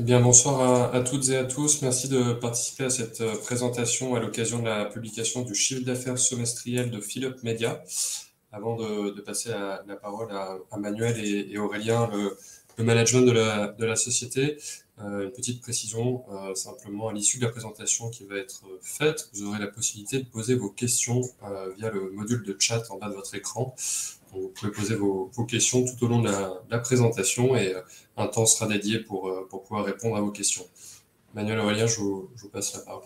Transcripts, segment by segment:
Eh bien, bonsoir à toutes et à tous. Merci de participer à cette présentation à l'occasion de la publication du chiffre d'affaires semestriel de Philip Media. Avant de passer la parole à Manuel et Aurélien, le management de la société, une petite précision, simplement à l'issue de la présentation qui va être faite, vous aurez la possibilité de poser vos questions via le module de chat en bas de votre écran. Donc, vous pouvez poser vos questions tout au long de la présentation et un temps sera dédié pour pouvoir répondre à vos questions. Manuel, Aurélien, je vous passe la parole.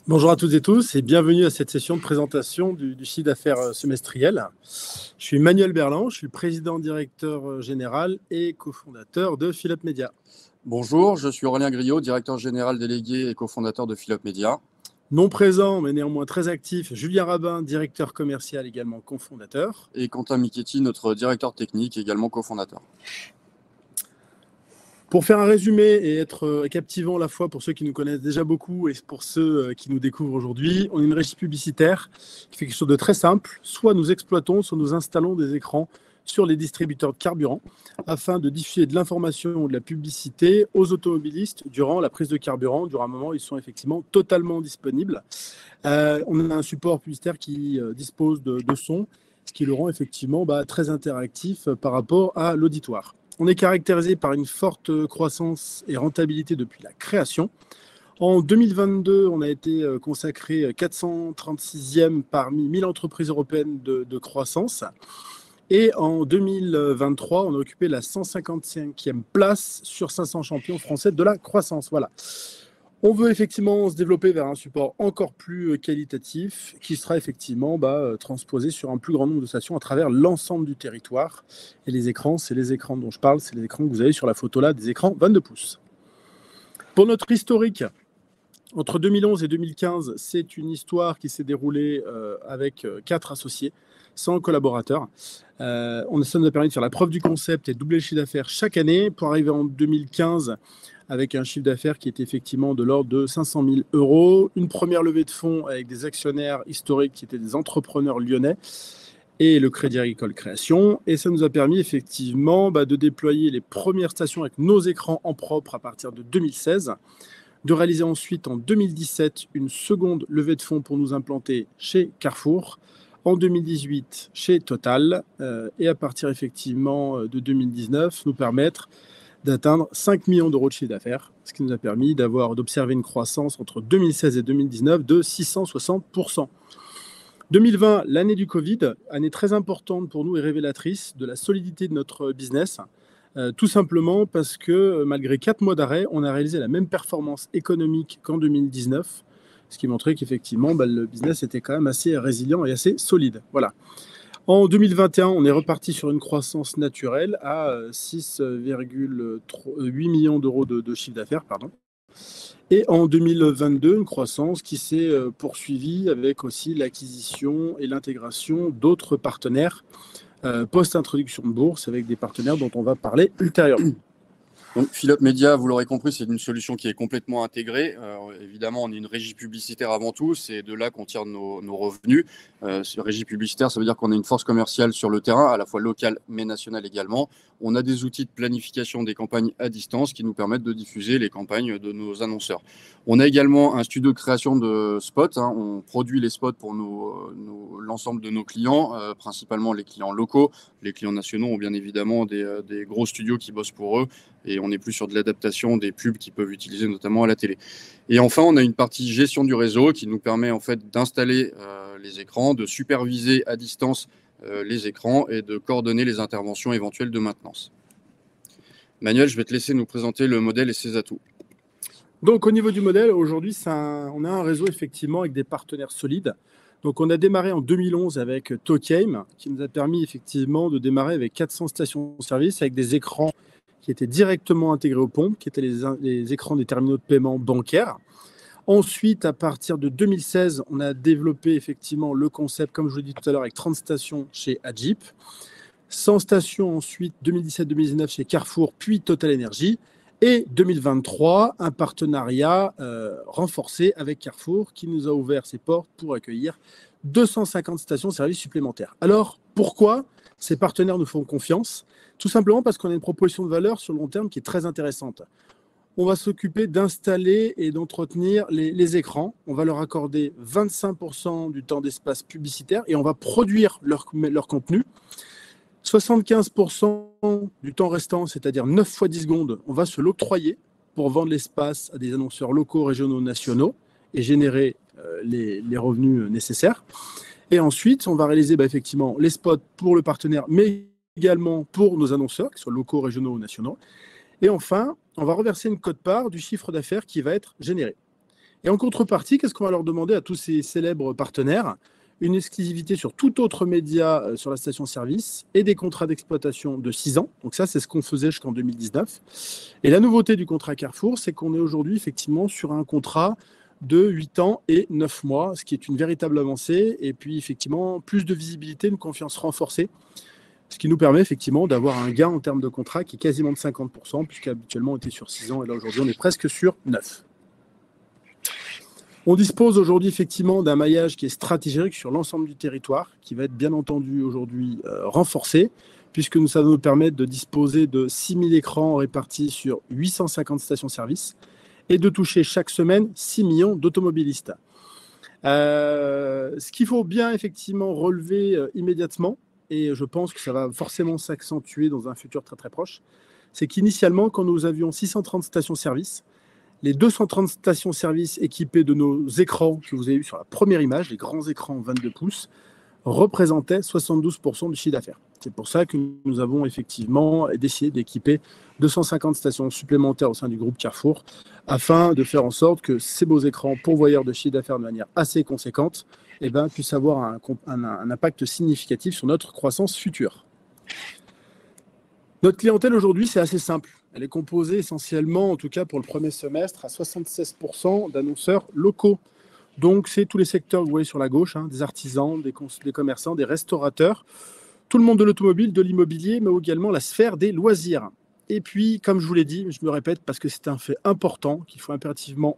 Bonjour à toutes et tous et bienvenue à cette session de présentation du chiffre d'affaires semestriel. Je suis Manuel Berland, je suis le président directeur général et cofondateur de Philip Media. Bonjour, je suis Aurélien Griot, directeur général délégué et cofondateur de Philip Media. Non présent, mais néanmoins très actif, Julien Rabin, directeur commercial, également cofondateur. Et Quentin Michetti, notre directeur technique, également cofondateur. Pour faire un résumé et être captivant à la fois pour ceux qui nous connaissent déjà beaucoup et pour ceux qui nous découvrent aujourd'hui, on est une régie publicitaire qui fait quelque chose de très simple. Soit nous exploitons, soit nous installons des écrans sur les distributeurs de carburant afin de diffuser de l'information ou de la publicité aux automobilistes durant la prise de carburant. Durant un moment, ils sont effectivement totalement disponibles. On a un support publicitaire qui dispose de son, ce qui le rend effectivement très interactif par rapport à l'auditoire. On est caractérisé par une forte croissance et rentabilité depuis la création. En 2022, on a été consacré 436e parmi 1000 entreprises européennes de croissance. Et en 2023, on a occupé la 155e place sur 500 champions français de la croissance. Voilà. On veut effectivement se développer vers un support encore plus qualitatif qui sera effectivement transposé sur un plus grand nombre de stations à travers l'ensemble du territoire. Et les écrans, c'est les écrans dont je parle, c'est les écrans que vous avez sur la photo là, des écrans 22 pouces. Pour notre historique, entre 2011 et 2015, c'est une histoire qui s'est déroulée avec 4 associés, 100 collaborateurs. Ça nous a permis de faire la preuve du concept et de doubler le chiffre d'affaires chaque année pour arriver en 2015 avec un chiffre d'affaires qui est effectivement de l'ordre de 500 000 €. Une première levée de fonds avec des actionnaires historiques qui étaient des entrepreneurs lyonnais et le Crédit Agricole Création. Et ça nous a permis effectivement de déployer les premières stations avec nos écrans en propre à partir de 2016, de réaliser ensuite en 2017 une seconde levée de fonds pour nous implanter chez Carrefour, en 2018 chez Total et à partir effectivement de 2019 nous permettre d'atteindre 5 millions d'euros de chiffre d'affaires, ce qui nous a permis d'observer une croissance entre 2016 et 2019 de 660%. 2020, l'année du Covid, année très importante pour nous et révélatrice de la solidité de notre business, tout simplement parce que malgré 4 mois d'arrêt, on a réalisé la même performance économique qu'en 2019, ce qui montrait qu'effectivement, le business était quand même assez résilient et assez solide. Voilà. En 2021, on est reparti sur une croissance naturelle à 6,8 millions d'euros de chiffre d'affaires. Et en 2022, une croissance qui s'est poursuivie avec aussi l'acquisition et l'intégration d'autres partenaires post-introduction de bourse avec des partenaires dont on va parler ultérieurement. Donc, Philip Media, vous l'aurez compris, c'est une solution qui est complètement intégrée. Évidemment, on est une régie publicitaire avant tout, c'est de là qu'on tire nos revenus. Régie publicitaire, ça veut dire qu'on a une force commerciale sur le terrain, à la fois locale mais nationale également. On a des outils de planification des campagnes à distance qui nous permettent de diffuser les campagnes de nos annonceurs. On a également un studio de création de spots. On produit les spots pour l'ensemble de nos clients, principalement les clients locaux. Les clients nationaux ont bien évidemment des gros studios qui bossent pour eux. Et on n'est plus sur de l'adaptation des pubs qu'ils peuvent utiliser notamment à la télé. Et enfin, on a une partie gestion du réseau qui nous permet en fait d'installer les écrans, de superviser à distance les écrans et de coordonner les interventions éventuelles de maintenance. Manuel, je vais te laisser nous présenter le modèle et ses atouts. Donc au niveau du modèle, aujourd'hui, on a un réseau effectivement avec des partenaires solides. Donc on a démarré en 2011 avec Tokyo, qui nous a permis effectivement de démarrer avec 400 stations-service avec des écrans qui étaient directement intégrés aux pompes, qui étaient les écrans des terminaux de paiement bancaires. Ensuite, à partir de 2016, on a développé effectivement le concept, comme je vous l'ai dit tout à l'heure, avec 30 stations chez Agip, 100 stations ensuite, 2017-2019 chez Carrefour, puis Total Energy, et 2023, un partenariat renforcé avec Carrefour qui nous a ouvert ses portes pour accueillir 250 stations-service supplémentaires. Alors, pourquoi ces partenaires nous font confiance? Tout simplement parce qu'on a une proposition de valeur sur le long terme qui est très intéressante. on va s'occuper d'installer et d'entretenir les écrans. On va leur accorder 25% du temps d'espace publicitaire et on va produire leur contenu. 75% du temps restant, c'est-à-dire 9 fois 10 secondes, on va se l'octroyer pour vendre l'espace à des annonceurs locaux, régionaux, nationaux et générer les revenus nécessaires. Et ensuite, on va réaliser effectivement les spots pour le partenaire, mais également pour nos annonceurs, qu'ils soient locaux, régionaux ou nationaux. Et enfin, on va reverser une quote-part du chiffre d'affaires qui va être généré. Et en contrepartie, qu'est-ce qu'on va leur demander à tous ces célèbres partenaires? Une exclusivité sur tout autre média sur la station-service et des contrats d'exploitation de 6 ans. Donc ça, c'est ce qu'on faisait jusqu'en 2019. Et la nouveauté du contrat Carrefour, c'est qu'on est aujourd'hui effectivement sur un contrat de 8 ans et 9 mois, ce qui est une véritable avancée. Et puis effectivement, plus de visibilité, une confiance renforcée, ce qui nous permet effectivement d'avoir un gain en termes de contrat qui est quasiment de 50%, puisqu'habituellement on était sur 6 ans et là aujourd'hui on est presque sur 9. On dispose aujourd'hui effectivement d'un maillage qui est stratégique sur l'ensemble du territoire, qui va être bien entendu aujourd'hui renforcé, puisque ça va nous permettre de disposer de 6000 écrans répartis sur 850 stations-service et de toucher chaque semaine 6 millions d'automobilistes. Ce qu'il faut bien effectivement relever immédiatement, et je pense que ça va forcément s'accentuer dans un futur très très proche, c'est qu'initialement, quand nous avions 630 stations-service, les 230 stations-service équipées de nos écrans que vous avez vu sur la première image, les grands écrans 22 pouces, représentaient 72% du chiffre d'affaires. C'est pour ça que nous avons effectivement décidé d'équiper 250 stations supplémentaires au sein du groupe Carrefour afin de faire en sorte que ces beaux écrans pourvoyeurs de chiffre d'affaires de manière assez conséquente puissent avoir un impact significatif sur notre croissance future. Notre clientèle aujourd'hui, c'est assez simple. Elle est composée essentiellement, en tout cas pour le premier semestre, à 76% d'annonceurs locaux. Donc, c'est tous les secteurs que vous voyez sur la gauche, des artisans, des commerçants, des restaurateurs, tout le monde de l'automobile, de l'immobilier, mais également la sphère des loisirs. Et puis, comme je vous l'ai dit, je me répète parce que c'est un fait important qu'il faut impérativement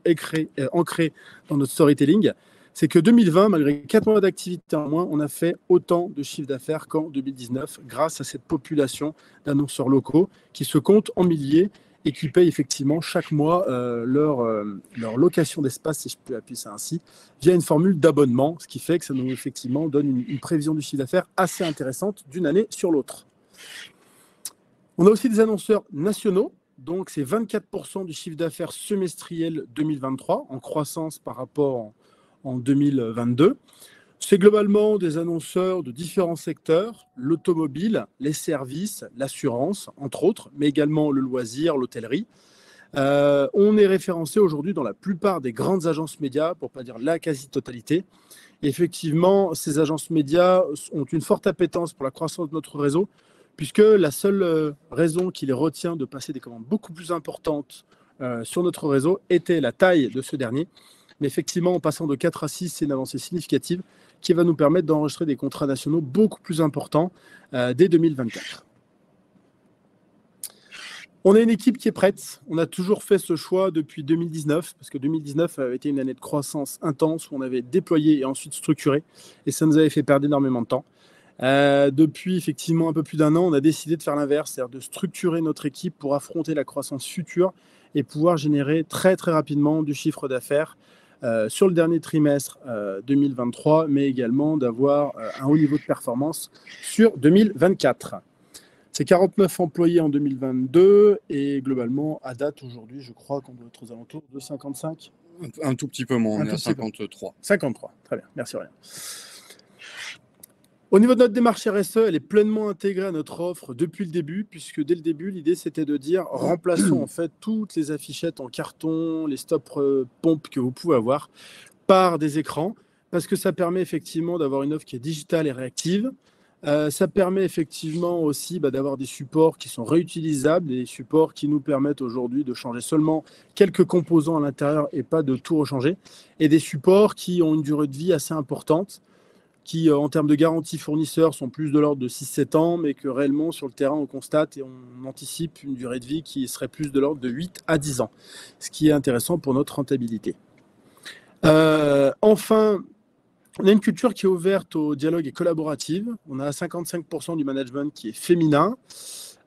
ancrer dans notre storytelling, c'est que 2020, malgré 4 mois d'activité en moins, on a fait autant de chiffre d'affaires qu'en 2019 grâce à cette population d'annonceurs locaux qui se comptent en milliers et qui payent effectivement chaque mois leur location d'espace, si je peux appeler ça ainsi, via une formule d'abonnement, ce qui fait que ça nous effectivement donne une prévision du chiffre d'affaires assez intéressante d'une année sur l'autre. On a aussi des annonceurs nationaux, donc c'est 24% du chiffre d'affaires semestriel 2023 en croissance par rapport en 2022. C'est globalement des annonceurs de différents secteurs, l'automobile, les services, l'assurance, entre autres, mais également le loisir, l'hôtellerie. On est référencé aujourd'hui dans la plupart des grandes agences médias, pour ne pas dire la quasi-totalité. Et effectivement, ces agences médias ont une forte appétence pour la croissance de notre réseau, puisque la seule raison qui les retient de passer des commandes beaucoup plus importantes sur notre réseau était la taille de ce dernier. Mais effectivement, en passant de 4 à 6, c'est une avancée significative qui va nous permettre d'enregistrer des contrats nationaux beaucoup plus importants dès 2024. On a une équipe qui est prête. On a toujours fait ce choix depuis 2019, parce que 2019 a été une année de croissance intense où on avait déployé et ensuite structuré, et ça nous avait fait perdre énormément de temps. Depuis effectivement un peu plus d'un an, on a décidé de faire l'inverse, c'est-à-dire de structurer notre équipe pour affronter la croissance future et pouvoir générer très très rapidement du chiffre d'affaires sur le dernier trimestre 2023, mais également d'avoir un haut niveau de performance sur 2024. C'est 49 employés en 2022 et globalement, à date aujourd'hui, je crois qu'on doit être aux alentours de 55. Un tout petit peu moins, on est à 53. 53, très bien, merci Aurélien. Au niveau de notre démarche RSE, elle est pleinement intégrée à notre offre depuis le début, puisque dès le début, l'idée c'était de dire remplaçons en fait toutes les affichettes en carton, les stop pompes que vous pouvez avoir par des écrans, parce que ça permet effectivement d'avoir une offre qui est digitale et réactive. Ça permet effectivement aussi d'avoir des supports qui sont réutilisables, des supports qui nous permettent aujourd'hui de changer seulement quelques composants à l'intérieur et pas de tout rechanger, et des supports qui ont une durée de vie assez importante, qui, en termes de garantie fournisseur, sont plus de l'ordre de 6-7 ans, mais que réellement, sur le terrain, on constate et on anticipe une durée de vie qui serait plus de l'ordre de 8 à 10 ans, ce qui est intéressant pour notre rentabilité. Enfin, on a une culture qui est ouverte au dialogue et collaborative. On a 55% du management qui est féminin.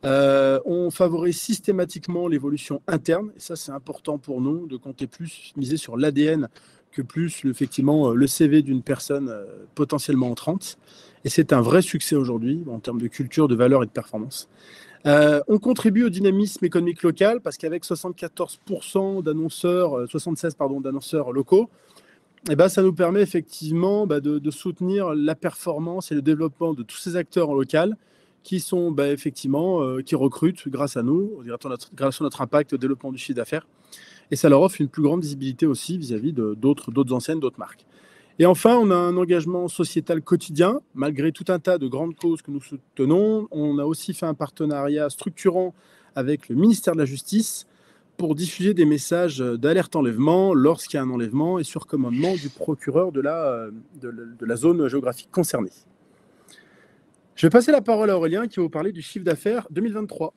On favorise systématiquement l'évolution interne, et ça c'est important pour nous, de compter plus, miser sur l'ADN que plus effectivement le CV d'une personne potentiellement entrante. Et c'est un vrai succès aujourd'hui en termes de culture, de valeur et de performance. On contribue au dynamisme économique local parce qu'avec 74% d'annonceurs, 76 pardon, d'annonceurs locaux, eh ben, ça nous permet effectivement de soutenir la performance et le développement de tous ces acteurs en local qui sont effectivement qui recrutent grâce à nous, grâce à notre impact au développement du chiffre d'affaires. Et ça leur offre une plus grande visibilité aussi vis-à-vis d'autres enseignes, d'autres marques. Et enfin, on a un engagement sociétal quotidien, malgré tout un tas de grandes causes que nous soutenons. On a aussi fait un partenariat structurant avec le ministère de la Justice pour diffuser des messages d'alerte enlèvement lorsqu'il y a un enlèvement et sur commandement du procureur de la zone géographique concernée. Je vais passer la parole à Aurélien qui va vous parler du chiffre d'affaires 2023.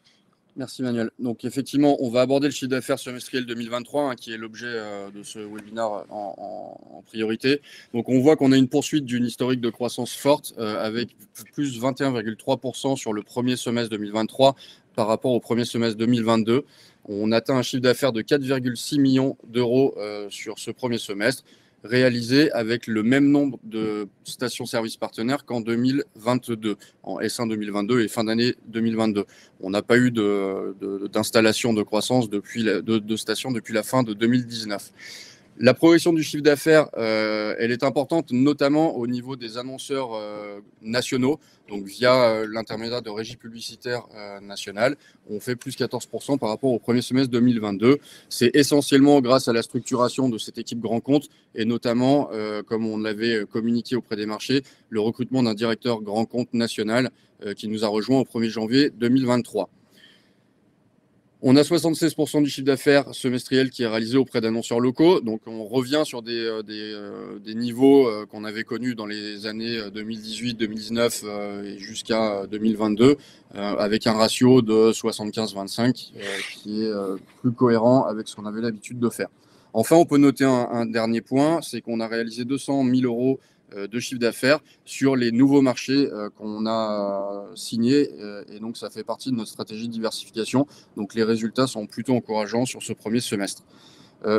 Merci Manuel. Donc effectivement, on va aborder le chiffre d'affaires semestriel 2023, qui est l'objet de ce webinaire en priorité. Donc on voit qu'on a une poursuite d'une historique de croissance forte avec plus 21,3% sur le premier semestre 2023 par rapport au premier semestre 2022. On atteint un chiffre d'affaires de 4,6 millions d'euros sur ce premier semestre, réalisé avec le même nombre de stations-service partenaires qu'en 2022, en S1 2022 et fin d'année 2022. On n'a pas eu d'installation de croissance de stations depuis la fin de 2019. La progression du chiffre d'affaires, elle est importante, notamment au niveau des annonceurs nationaux, donc via l'intermédiaire de régies publicitaires nationales. On fait plus 14% par rapport au premier semestre 2022. C'est essentiellement grâce à la structuration de cette équipe grand compte et notamment, comme on l'avait communiqué auprès des marchés, le recrutement d'un directeur grand compte national qui nous a rejoint au 1er janvier 2023. On a 76% du chiffre d'affaires semestriel qui est réalisé auprès d'annonceurs locaux. Donc, on revient sur des niveaux qu'on avait connus dans les années 2018, 2019 et jusqu'à 2022, avec un ratio de 75-25 qui est plus cohérent avec ce qu'on avait l'habitude de faire. Enfin, on peut noter un dernier point, c'est qu'on a réalisé 200 000 euros de chiffre d'affaires sur les nouveaux marchés qu'on a signés et donc ça fait partie de notre stratégie de diversification. Donc les résultats sont plutôt encourageants sur ce premier semestre.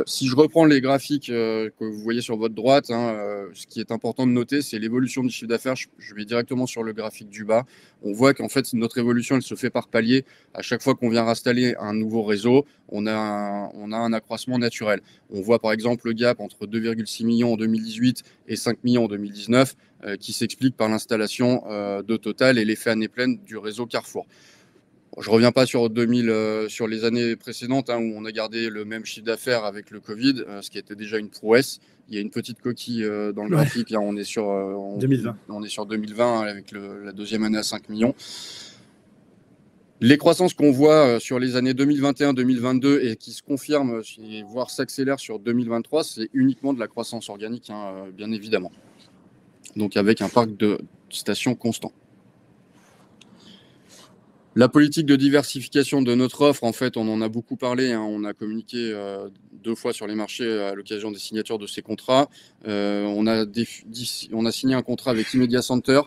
Si je reprends les graphiques que vous voyez sur votre droite, ce qui est important de noter, c'est l'évolution du chiffre d'affaires. Je vais directement sur le graphique du bas. On voit qu'en fait, notre évolution, elle se fait par palier. À chaque fois qu'on vient installer un nouveau réseau, on a un accroissement naturel. On voit par exemple le gap entre 2,6 millions en 2018 et 5 millions en 2019 qui s'explique par l'installation de Total et l'effet année pleine du réseau Carrefour. Je ne reviens pas sur les années précédentes où on a gardé le même chiffre d'affaires avec le Covid, ce qui était déjà une prouesse. Il y a une petite coquille dans le graphique. Là, on est sur 2020. On est sur 2020 avec la deuxième année à 5 millions. Les croissances qu'on voit sur les années 2021-2022 et qui se confirment, voire s'accélèrent sur 2023, c'est uniquement de la croissance organique, bien évidemment. Donc avec un parc de stations constant. La politique de diversification de notre offre, en fait, on en a beaucoup parlé. On a communiqué 2 fois sur les marchés à l'occasion des signatures de ces contrats. On a signé un contrat avec Immedia Center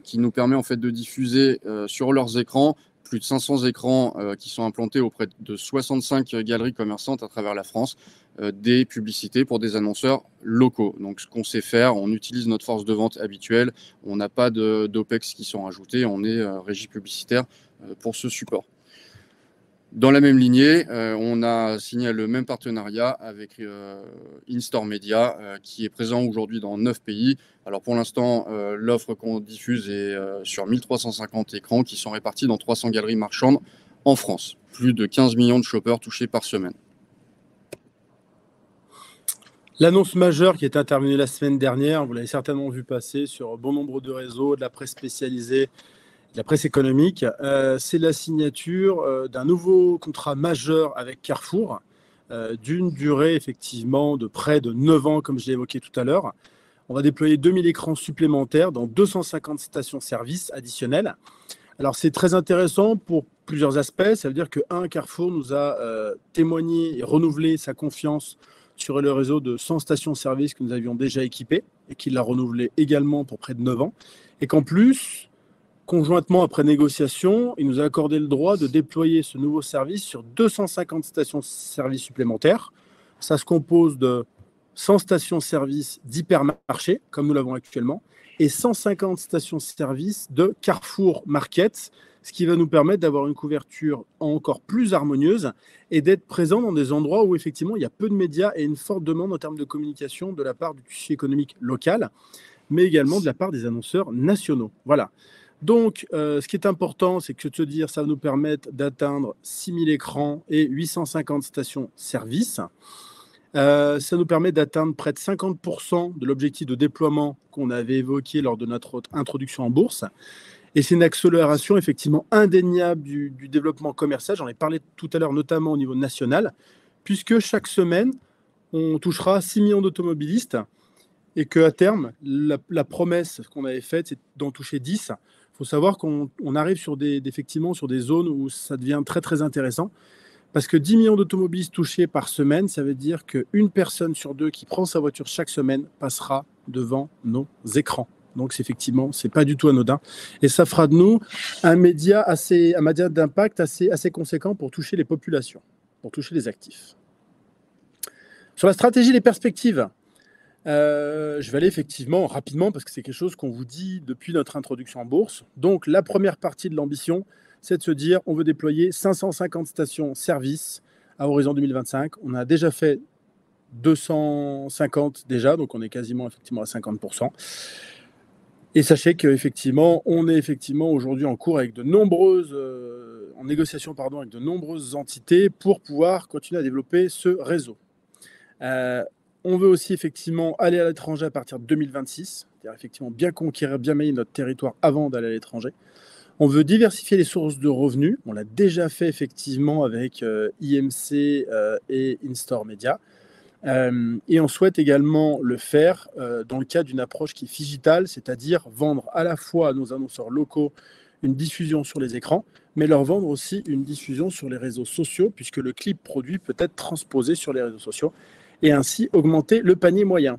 qui nous permet en fait de diffuser sur leurs écrans plus de 500 écrans qui sont implantés auprès de 65 galeries commerçantes à travers la France, des publicités pour des annonceurs locaux. Donc ce qu'on sait faire, on utilise notre force de vente habituelle, on n'a pas d'OPEX qui sont ajoutés, on est régie publicitaire pour ce support. Dans la même lignée, on a signé le même partenariat avec InStore Media, qui est présent aujourd'hui dans 9 pays. Alors pour l'instant, l'offre qu'on diffuse est sur 1350 écrans qui sont répartis dans 300 galeries marchandes en France. Plus de 15 millions de shoppers touchés par semaine. L'annonce majeure qui est intervenue la semaine dernière, vous l'avez certainement vu passer sur bon nombre de réseaux, de la presse spécialisée, de la presse économique, c'est la signature d'un nouveau contrat majeur avec Carrefour, d'une durée effectivement de près de 9 ans, comme je l'ai évoqué tout à l'heure. On va déployer 2000 écrans supplémentaires dans 250 stations-service additionnelles. Alors c'est très intéressant pour plusieurs aspects. Ça veut dire que, Carrefour nous a témoigné et renouvelé sa confiance sur le réseau de 100 stations-service que nous avions déjà équipées et qu'il l'a renouvelé également pour près de 9 ans. Et qu'en plus, conjointement, après négociation, il nous a accordé le droit de déployer ce nouveau service sur 250 stations-service supplémentaires. Ça se compose de 100 stations-service d'hypermarché, comme nous l'avons actuellement, et 150 stations-service de Carrefour Market, ce qui va nous permettre d'avoir une couverture encore plus harmonieuse et d'être présent dans des endroits où effectivement il y a peu de médias et une forte demande en termes de communication de la part du tissu économique local, mais également de la part des annonceurs nationaux. Voilà. Donc, ce qui est important, c'est que de se dire ça va nous permettre d'atteindre 6000 écrans et 850 stations-service. Ça nous permet d'atteindre près de 50% de l'objectif de déploiement qu'on avait évoqué lors de notre introduction en bourse. Et c'est une accélération effectivement indéniable du développement commercial. J'en ai parlé tout à l'heure, notamment au niveau national, puisque chaque semaine, on touchera 6 millions d'automobilistes et qu'à terme, la promesse qu'on avait faite, c'est d'en toucher 10. Il faut savoir qu'on arrive effectivement sur des zones où ça devient très, très intéressant. Parce que 10 millions d'automobilistes touchés par semaine, ça veut dire qu'une personne sur deux qui prend sa voiture chaque semaine passera devant nos écrans. Donc, effectivement, ce n'est pas du tout anodin. Et ça fera de nous un média d'impact assez conséquent pour toucher les populations, pour toucher les actifs. Sur la stratégie, les perspectives, je vais aller effectivement rapidement parce que c'est quelque chose qu'on vous dit depuis notre introduction en bourse. Donc, la première partie de l'ambition, c'est de se dire on veut déployer 550 stations-service à horizon 2025. On a déjà fait 250 déjà, donc on est quasiment effectivement à 50%. Et sachez qu'effectivement, on est effectivement aujourd'hui en cours avec en négociation avec de nombreuses entités pour pouvoir continuer à développer ce réseau. On veut aussi effectivement aller à l'étranger à partir de 2026, c'est-à-dire effectivement bien conquérir, bien mailler notre territoire avant d'aller à l'étranger. On veut diversifier les sources de revenus. On l'a déjà fait effectivement avec IMC et InStore Media. Et on souhaite également le faire dans le cadre d'une approche qui est digitale, c'est-à-dire vendre à la fois à nos annonceurs locaux une diffusion sur les écrans, mais leur vendre aussi une diffusion sur les réseaux sociaux, puisque le clip produit peut être transposé sur les réseaux sociaux et ainsi augmenter le panier moyen.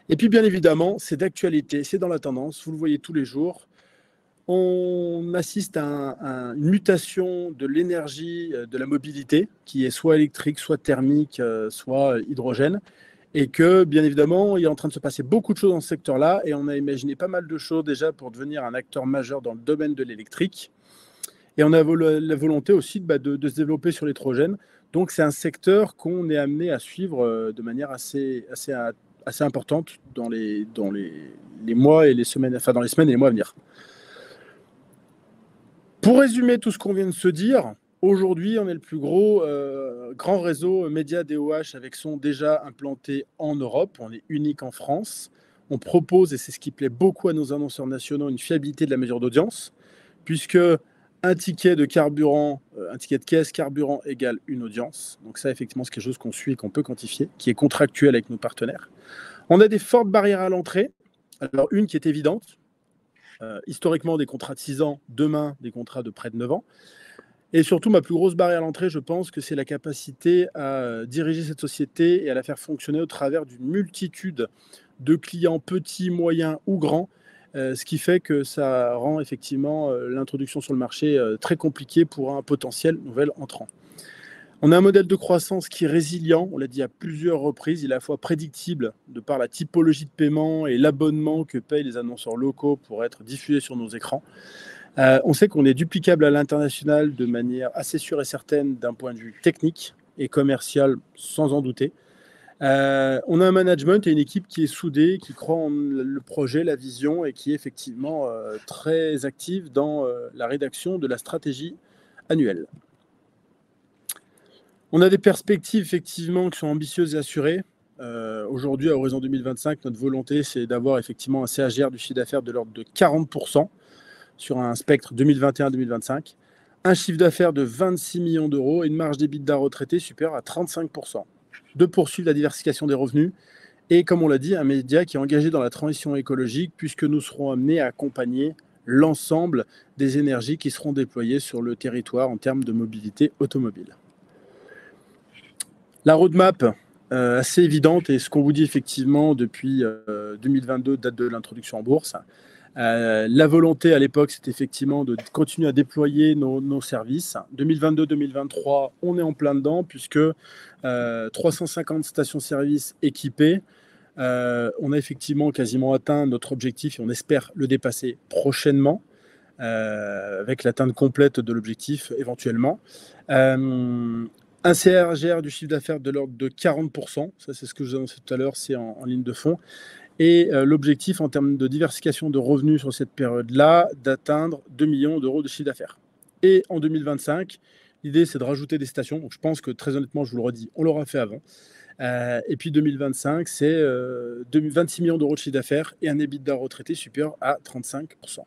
Et puis bien évidemment, c'est d'actualité, c'est dans la tendance, vous le voyez tous les jours. On assiste à une mutation de l'énergie de la mobilité, qui est soit électrique, soit thermique, soit hydrogène, et que, bien évidemment, il est en train de se passer beaucoup de choses dans ce secteur-là, et on a imaginé pas mal de choses déjà pour devenir un acteur majeur dans le domaine de l'électrique. Et on a la volonté aussi de se développer sur l'hydrogène. Donc, c'est un secteur qu'on est amené à suivre de manière assez importante dans les mois et les semaines, enfin dans les semaines et les mois à venir. Pour résumer tout ce qu'on vient de se dire, aujourd'hui, on est le plus grand réseau média DOH avec son déjà implanté en Europe. On est unique en France. On propose, et c'est ce qui plaît beaucoup à nos annonceurs nationaux, une fiabilité de la mesure d'audience, puisque un ticket de carburant, un ticket de caisse carburant égale une audience. Donc ça, effectivement, c'est quelque chose qu'on suit et qu'on peut quantifier, qui est contractuel avec nos partenaires. On a des fortes barrières à l'entrée. Alors, une qui est évidente, historiquement des contrats de 6 ans, demain des contrats de près de 9 ans. Et surtout, ma plus grosse barrière à l'entrée, je pense que c'est la capacité à diriger cette société et à la faire fonctionner au travers d'une multitude de clients petits, moyens ou grands, ce qui fait que ça rend effectivement l'introduction sur le marché très compliquée pour un potentiel nouvel entrant. On a un modèle de croissance qui est résilient, on l'a dit à plusieurs reprises, il est à la fois prédictible de par la typologie de paiement et l'abonnement que payent les annonceurs locaux pour être diffusés sur nos écrans. On sait qu'on est duplicable à l'international de manière assez sûre et certaine d'un point de vue technique et commercial, sans en douter. On a un management et une équipe qui est soudée, qui croit en le projet, la vision et qui est effectivement très active dans la rédaction de la stratégie annuelle. On a des perspectives effectivement qui sont ambitieuses et assurées. Aujourd'hui, à horizon 2025, notre volonté, c'est d'avoir effectivement un CAGR du chiffre d'affaires de l'ordre de 40% sur un spectre 2021-2025, un chiffre d'affaires de 26 millions d'euros et une marge d'EBITDA retraitée supérieure à 35%. De poursuivre la diversification des revenus et, comme on l'a dit, un média qui est engagé dans la transition écologique puisque nous serons amenés à accompagner l'ensemble des énergies qui seront déployées sur le territoire en termes de mobilité automobile. La roadmap, assez évidente, et ce qu'on vous dit effectivement depuis 2022, date de l'introduction en bourse, La volonté à l'époque, c'est effectivement de continuer à déployer nos services. 2022-2023, on est en plein dedans puisque 350 stations-service équipées. On a effectivement quasiment atteint notre objectif et on espère le dépasser prochainement avec l'atteinte complète de l'objectif éventuellement. Un CRGR du chiffre d'affaires de l'ordre de 40%, ça c'est ce que je vous annonçais tout à l'heure, c'est en ligne de fond. Et l'objectif en termes de diversification de revenus sur cette période-là, d'atteindre 2 millions d'euros de chiffre d'affaires. Et en 2025, l'idée c'est de rajouter des stations. Donc je pense que très honnêtement, je vous le redis, on l'aura fait avant. Et puis 2025, c'est 26 millions d'euros de chiffre d'affaires et un EBITDA retraité supérieur à 35%.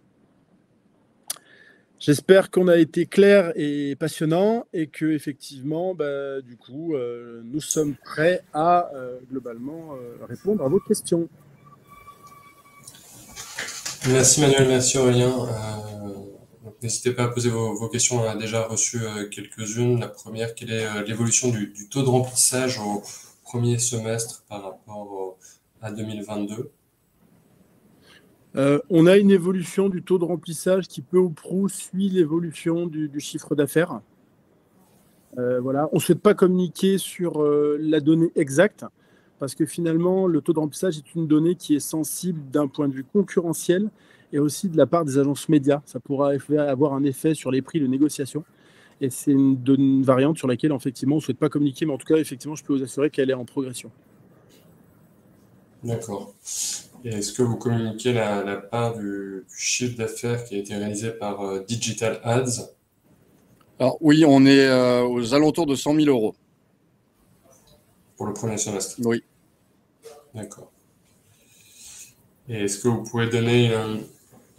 J'espère qu'on a été clair et passionnant et que effectivement, du coup, nous sommes prêts à globalement répondre à vos questions. Merci Manuel, merci Aurélien. N'hésitez pas à poser vos questions. On a déjà reçu quelques-unes. La première, quelle est l'évolution du taux de remplissage au premier semestre par rapport à 2022? On a une évolution du taux de remplissage qui peu ou prou suit l'évolution du chiffre d'affaires. Voilà. On ne souhaite pas communiquer sur la donnée exacte parce que finalement, le taux de remplissage est une donnée qui est sensible d'un point de vue concurrentiel et aussi de la part des agences médias. Ça pourra avoir un effet sur les prix de négociation. Et c'est une variante sur laquelle, effectivement, on ne souhaite pas communiquer, mais en tout cas, effectivement, je peux vous assurer qu'elle est en progression. D'accord. Et est-ce que vous communiquez la part du chiffre d'affaires qui a été réalisé par Digital Ads? Alors oui, on est aux alentours de 100 000 euros. Pour le premier semestre? Oui. D'accord. Et est-ce que vous pouvez donner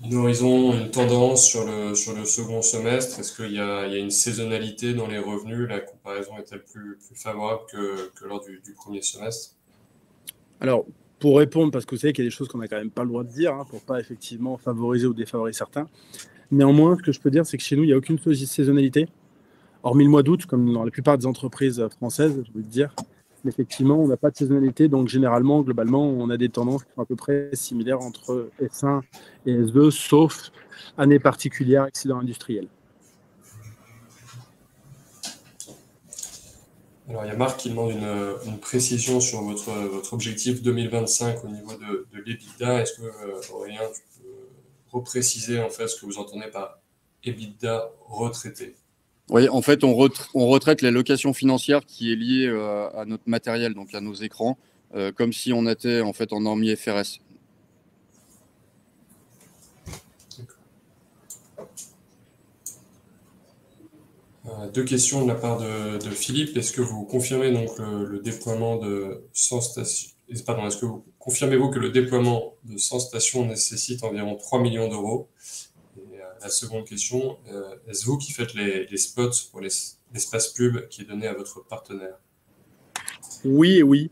une horizon, une tendance sur le second semestre? Est-ce qu'il y a une saisonnalité dans les revenus? La comparaison est-elle plus favorable que lors du premier semestre? Alors, pour répondre, parce que vous savez qu'il y a des choses qu'on n'a quand même pas le droit de dire, pour pas effectivement favoriser ou défavoriser certains. Néanmoins, ce que je peux dire, c'est que chez nous, il n'y a aucune saisonnalité, hormis le mois d'août, comme dans la plupart des entreprises françaises, je veux dire. Mais effectivement, on n'a pas de saisonnalité, donc généralement, globalement, on a des tendances qui sont à peu près similaires entre S1 et S2, sauf année particulière, accident industriel. Alors, il y a Marc qui demande une précision sur votre objectif 2025 au niveau de l'EBITDA. Est-ce que, Aurélien, tu peux repréciser en fait ce que vous entendez par EBITDA retraité? Oui, en fait, on retraite la location financière qui est liée à notre matériel, donc à nos écrans, comme si on était en fait en norme IFRS. Deux questions de la part de Philippe. Est-ce que vous confirmez donc le déploiement de 100 stations? Pardon, est-ce que vous confirmez-vous que le déploiement de 100 stations nécessite environ 3 millions d'euros? Et la seconde question, est-ce vous qui faites les spots pour l'espace pub qui est donné à votre partenaire? Oui et oui.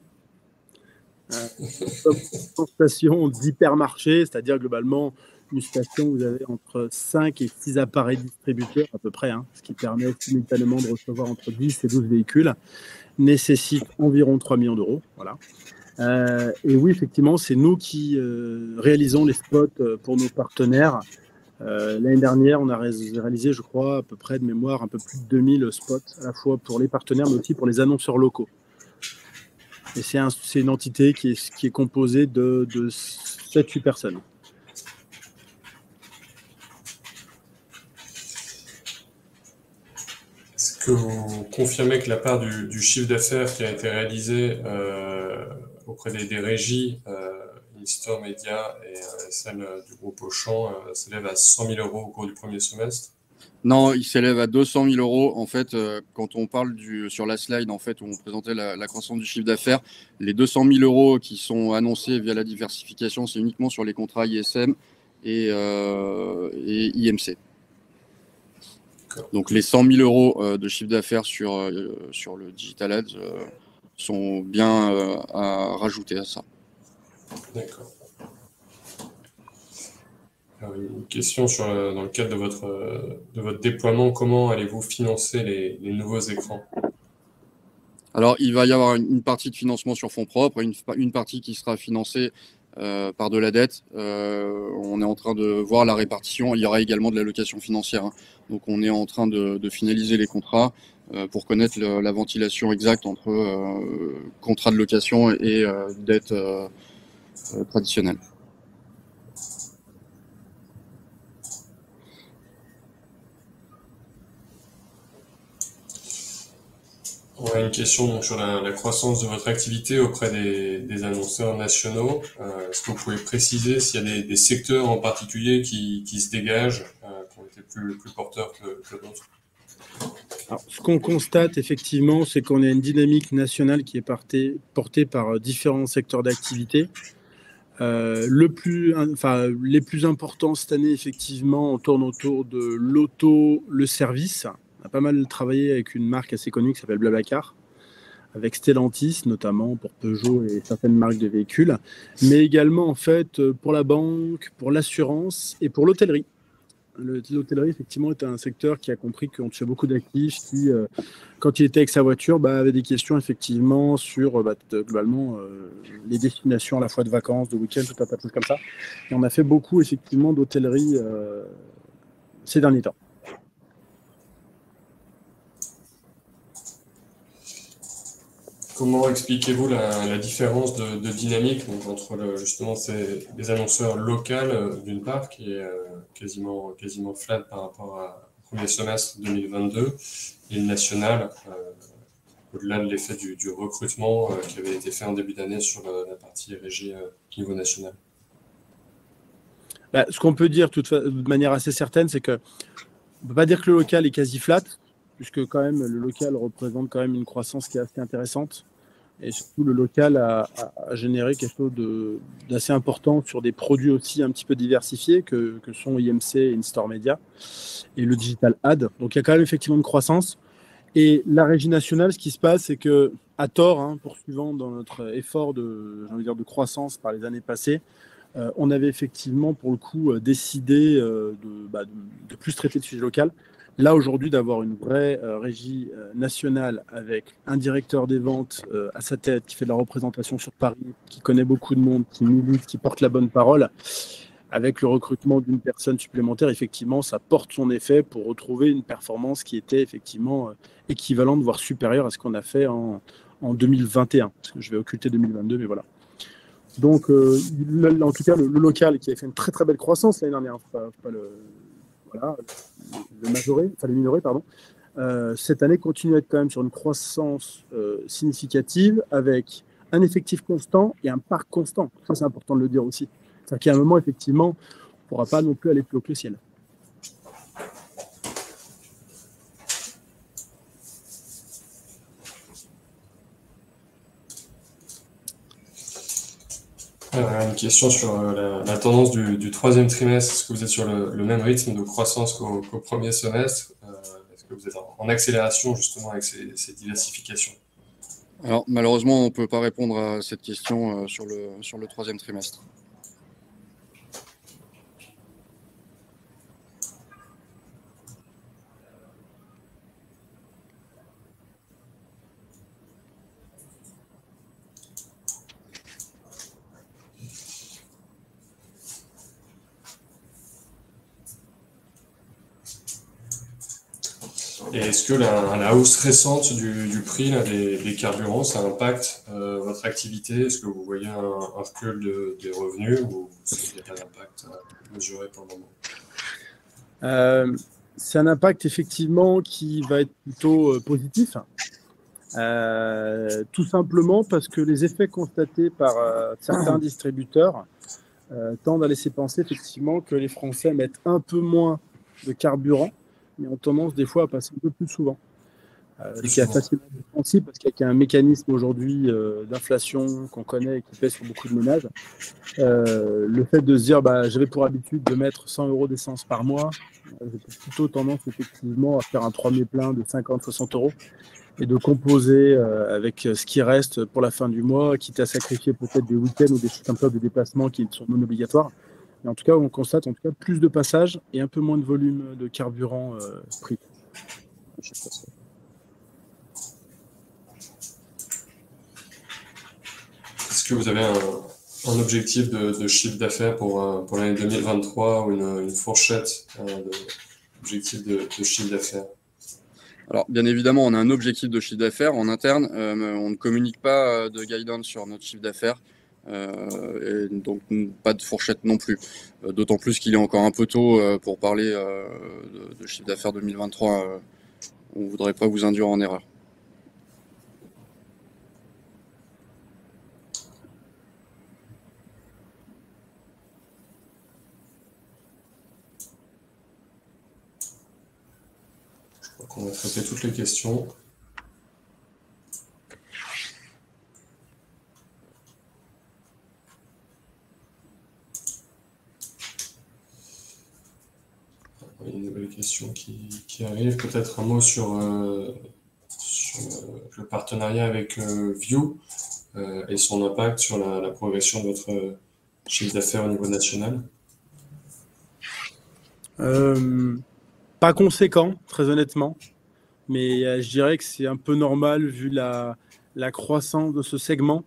100 stations d'hypermarché, c'est-à-dire globalement une station, vous avez entre 5 et 6 appareils distributeurs à peu près, ce qui permet simultanément de recevoir entre 10 et 12 véhicules, nécessite environ 3 millions d'euros. Voilà. Et oui, effectivement, c'est nous qui réalisons les spots pour nos partenaires. L'année dernière, on a réalisé, je crois, à peu près de mémoire, un peu plus de 2000 spots, à la fois pour les partenaires, mais aussi pour les annonceurs locaux. Et c'est une entité qui est composée de 7-8 personnes. Est-ce que vous confirmez que la part du chiffre d'affaires qui a été réalisé auprès des régies, In-Store Media et celle du groupe Auchan, s'élève à 100 000 euros au cours du premier semestre? Non, il s'élève à 200 000 euros. En fait, quand on parle sur la slide en fait, où on présentait la croissance du chiffre d'affaires, les 200 000 euros qui sont annoncés via la diversification, c'est uniquement sur les contrats ISM et IMC. Donc les 100 000 euros de chiffre d'affaires sur le Digital Ads sont bien à rajouter à ça. D'accord. Alors, une question dans le cadre de votre déploiement, comment allez-vous financer les nouveaux écrans? Alors, il va y avoir une partie de financement sur fonds propres, une partie qui sera financée par de la dette. On est en train de voir la répartition. Il y aura également de la location financière, hein. Donc on est en train de finaliser les contrats pour connaître la ventilation exacte entre contrat de location et dette traditionnelle. On a une question donc, sur la croissance de votre activité auprès des annonceurs nationaux. Est-ce que vous pouvez préciser s'il y a des secteurs en particulier qui se dégagent, qui ont été plus porteurs que d'autres? Alors, ce qu'on constate effectivement, c'est qu'on a une dynamique nationale qui est portée par différents secteurs d'activité. Les plus importants cette année, effectivement, on tourne autour de l'auto, le service. On a pas mal travaillé avec une marque assez connue qui s'appelle Blablacar, avec Stellantis notamment pour Peugeot et certaines marques de véhicules, mais également en fait pour la banque, pour l'assurance et pour l'hôtellerie. L'hôtellerie, effectivement, est un secteur qui a compris qu'on touchait beaucoup d'actifs, qui, quand il était avec sa voiture, avait des questions, effectivement, sur globalement les destinations à la fois de vacances, de week-end, tout un tas de choses comme ça. Et on a fait beaucoup, effectivement, d'hôtellerie ces derniers temps. Comment expliquez-vous la différence de dynamique donc, entre justement les annonceurs locaux d'une part, qui est quasiment flat par rapport au premier semestre 2022, et le national, au-delà de l'effet du recrutement qui avait été fait en début d'année sur la partie régie au niveau national? Ce qu'on peut dire de manière assez certaine, c'est qu'on ne peut pas dire que le local est quasi flat, puisque quand même le local représente quand même une croissance qui est assez intéressante. Et surtout, le local a généré quelque chose d'assez important sur des produits aussi un petit peu diversifiés que sont IMC et InStore Media et le Digital Ad. Donc, il y a quand même effectivement une croissance. Et la régie nationale, ce qui se passe, c'est que, à tort, poursuivant dans notre effort de croissance par les années passées, on avait effectivement, pour le coup, décidé de plus traiter de sujet local. Là, aujourd'hui, d'avoir une vraie régie nationale avec un directeur des ventes à sa tête, qui fait de la représentation sur Paris, qui connaît beaucoup de monde, qui milite, qui porte la bonne parole, avec le recrutement d'une personne supplémentaire, effectivement, ça porte son effet pour retrouver une performance qui était effectivement équivalente, voire supérieure à ce qu'on a fait en 2021. Parce que je vais occulter 2022, mais voilà. Donc, en tout cas, le local qui avait fait une très très belle croissance l'année dernière, faut pas le minorer, pardon. Cette année continue à être quand même sur une croissance significative avec un effectif constant et un parc constant. Ça, c'est important de le dire aussi. C'est-à-dire qu'à un moment, effectivement, on ne pourra pas non plus aller plus haut que le ciel. Une question sur la tendance du troisième trimestre. Est-ce que vous êtes sur le même rythme de croissance qu'au premier semestre? Est-ce que vous êtes en accélération justement avec ces diversifications? Alors malheureusement, on ne peut pas répondre à cette question sur le troisième trimestre. Et est-ce que la hausse récente du prix des carburants, ça impacte votre activité? Est-ce que vous voyez un recul des revenus ou il n'y a pas d'impact mesuré pour le moment? C'est un impact effectivement qui va être plutôt positif. Tout simplement parce que les effets constatés par certains distributeurs tendent à laisser penser effectivement que les Français mettent un peu moins de carburant, mais ont tendance des fois à passer un peu plus souvent. Ce qui est facilement compréhensible parce qu'il y a un mécanisme aujourd'hui d'inflation qu'on connaît et qui pèse sur beaucoup de ménages. Le fait de se dire j'avais pour habitude de mettre 100 € d'essence par mois, j'ai plutôt tendance effectivement à faire un premier plein de 50-60 € et de composer avec ce qui reste pour la fin du mois, quitte à sacrifier peut-être des week-ends ou des choses comme ça, des déplacements qui sont non obligatoires. Mais en tout cas, on constate plus de passages et un peu moins de volume de carburant pris. Est-ce que vous avez un objectif de chiffre d'affaires pour l'année 2023 ou une fourchette d'objectif de chiffre d'affaires? Alors, bien évidemment, on a un objectif de chiffre d'affaires en interne. On ne communique pas de guidance sur notre chiffre d'affaires. Et donc, pas de fourchette non plus. D'autant plus qu'il est encore un peu tôt pour parler de chiffre d'affaires 2023. On ne voudrait pas vous induire en erreur. On va traiter toutes les questions. Il y a une nouvelle question qui arrive. Peut-être un mot sur le partenariat avec View et son impact sur la progression de votre chiffre d'affaires au niveau national. Pas conséquent, très honnêtement, mais je dirais que c'est un peu normal vu la croissance de ce segment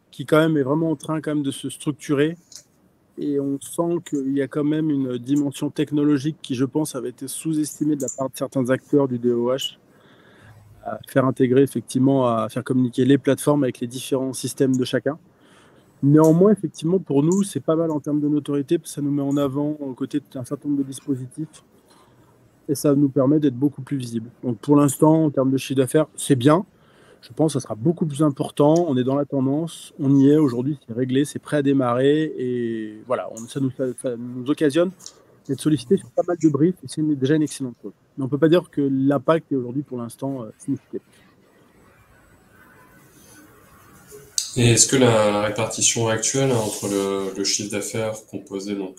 qui quand même est vraiment en train quand même de se structurer, et on sent qu'il y a quand même une dimension technologique qui, je pense, avait été sous-estimée de la part de certains acteurs du DOH, à faire intégrer effectivement, à faire communiquer les plateformes avec les différents systèmes de chacun. Néanmoins, effectivement, pour nous, c'est pas mal en termes de notoriété, parce que ça nous met en avant aux côtés d'un certain nombre de dispositifs. Et ça nous permet d'être beaucoup plus visible. Donc pour l'instant, en termes de chiffre d'affaires, c'est bien. Je pense que ça sera beaucoup plus important. On est dans la tendance, on y est aujourd'hui, c'est réglé, c'est prêt à démarrer. Et voilà, ça nous occasionne d'être sollicités sur pas mal de briefs, et c'est déjà une excellente chose. Mais on ne peut pas dire que l'impact est aujourd'hui pour l'instant significatif. Et est-ce que la répartition actuelle entre le chiffre d'affaires composé donc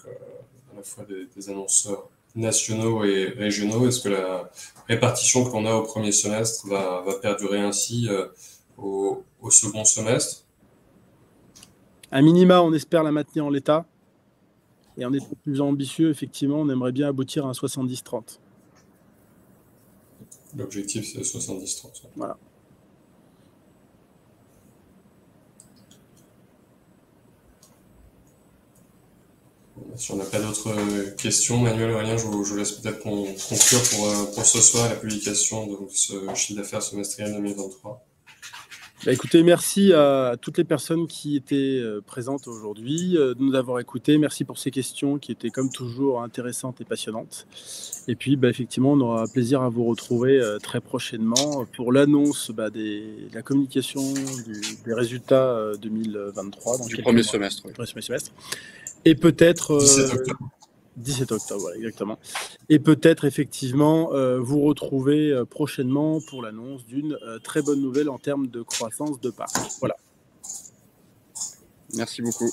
à la fois des annonceurs nationaux et régionaux, est-ce que la répartition qu'on a au premier semestre va perdurer ainsi au second semestre? À minima, on espère la maintenir en l'état. Et en étant plus ambitieux, effectivement, on aimerait bien aboutir à un 70-30. L'objectif, c'est 70-30. Voilà. Si on n'a pas d'autres questions, Manuel, Aurélien, je vous laisse peut-être conclure pour ce soir la publication de ce chiffre d'affaires semestriel 2023. Écoutez, merci à toutes les personnes qui étaient présentes aujourd'hui de nous avoir écoutés. Merci pour ces questions qui étaient comme toujours intéressantes et passionnantes. Et puis effectivement, on aura plaisir à vous retrouver très prochainement pour l'annonce de la communication des résultats 2023. Du premier semestre. Oui. Premier semestre. Et peut-être 17 octobre. 17 octobre, voilà, exactement. Et peut-être effectivement vous retrouver prochainement pour l'annonce d'une très bonne nouvelle en termes de croissance de parc. Voilà. Merci beaucoup.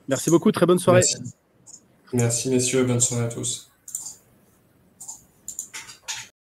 Merci beaucoup, très bonne soirée. Merci messieurs, bonne soirée à tous.